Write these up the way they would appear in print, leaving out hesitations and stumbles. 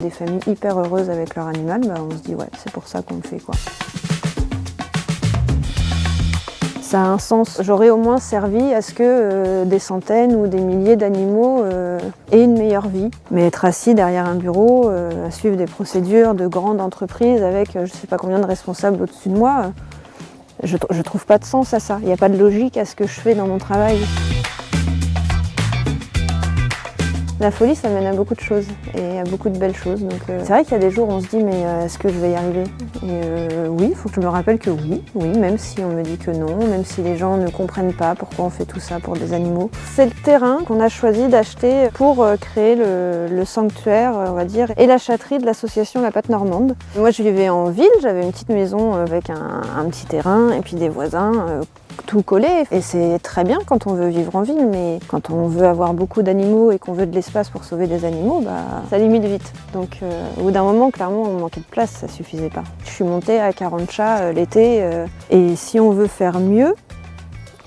Des familles hyper heureuses avec leur animal, on se dit ouais, c'est pour ça qu'on le fait quoi. Ça a un sens. J'aurais au moins servi à ce que des centaines ou des milliers d'animaux aient une meilleure vie. Mais être assis derrière un bureau, à suivre des procédures de grandes entreprises avec je ne sais pas combien de responsables au-dessus de moi, je trouve pas de sens à ça. Il n'y a pas de logique à ce que je fais dans mon travail. La folie, ça mène à beaucoup de choses et à beaucoup de belles choses. Donc, c'est vrai qu'il y a des jours où on se dit mais est-ce que je vais y arriver ? Et oui, il faut que je me rappelle que oui, même si on me dit que non, même si les gens ne comprennent pas pourquoi on fait tout ça pour des animaux. C'est le terrain qu'on a choisi d'acheter pour créer le sanctuaire, on va dire, et la châterie de l'association La Patte Normande. Moi, je vivais en ville, j'avais une petite maison avec un petit terrain et puis des voisins. Tout collé et c'est très bien quand on veut vivre en ville, mais quand on veut avoir beaucoup d'animaux et qu'on veut de l'espace pour sauver des animaux, ça limite vite. Donc au bout d'un moment, clairement, on manquait de place, ça suffisait pas. Je suis montée à 40 chats l'été et si on veut faire mieux,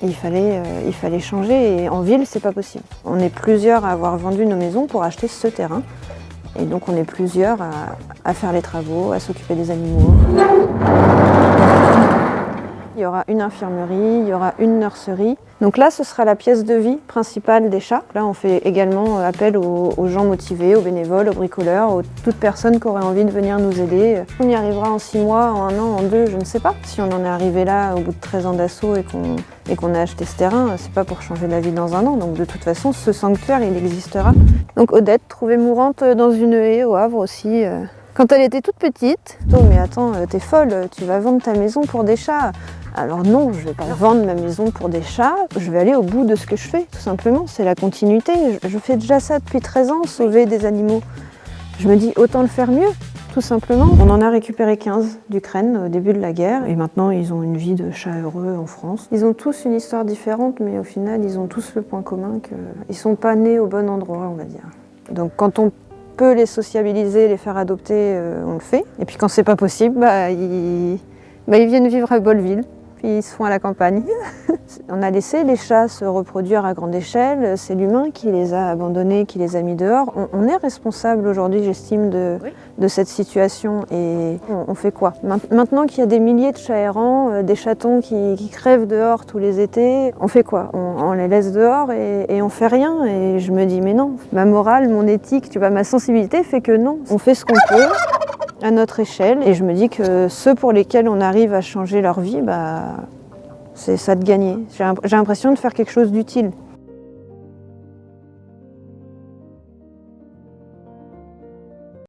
il fallait changer et en ville, c'est pas possible. On est plusieurs à avoir vendu nos maisons pour acheter ce terrain et donc on est plusieurs à faire les travaux, à s'occuper des animaux. Il y aura une infirmerie, il y aura une nurserie. Donc là, ce sera la pièce de vie principale des chats. Là, on fait également appel aux gens motivés, aux bénévoles, aux bricoleurs, aux toute personne qui aurait envie de venir nous aider. On y arrivera en 6 mois, en 1 an, en 2, je ne sais pas. Si on en est arrivé là au bout de 13 ans d'assaut et qu'on a acheté ce terrain, c'est pas pour changer la vie dans 1 an. Donc de toute façon, ce sanctuaire, il existera. Donc Odette, trouvée mourante dans une haie au Havre aussi. Quand elle était toute petite, oh mais attends, t'es folle, tu vas vendre ta maison pour des chats. Alors non, je vais pas vendre ma maison pour des chats, je vais aller au bout de ce que je fais, tout simplement. C'est la continuité. Je fais déjà ça depuis 13 ans, sauver des animaux. Je me dis autant le faire mieux, tout simplement. On en a récupéré 15 d'Ukraine au début de la guerre et maintenant ils ont une vie de chat heureux en France. Ils ont tous une histoire différente, mais au final ils ont tous le point commun qu'ils sont pas nés au bon endroit, on va dire. Donc quand on peut les sociabiliser, les faire adopter, on le fait. Et puis quand c'est pas possible, ils viennent vivre à Bolleville. Ils se font à la campagne. On a laissé les chats se reproduire à grande échelle, c'est l'humain qui les a abandonnés, qui les a mis dehors. On est responsable aujourd'hui, j'estime, de cette situation et on fait quoi ? Maintenant qu'il y a des milliers de chats errants, des chatons qui crèvent dehors tous les étés, on fait quoi ? On les laisse dehors et on fait rien et je me dis mais non, ma morale, mon éthique, ma sensibilité fait que non. On fait ce qu'on peut à notre échelle et je me dis que ceux pour lesquels on arrive à changer leur vie, c'est ça de gagner. J'ai l'impression de faire quelque chose d'utile.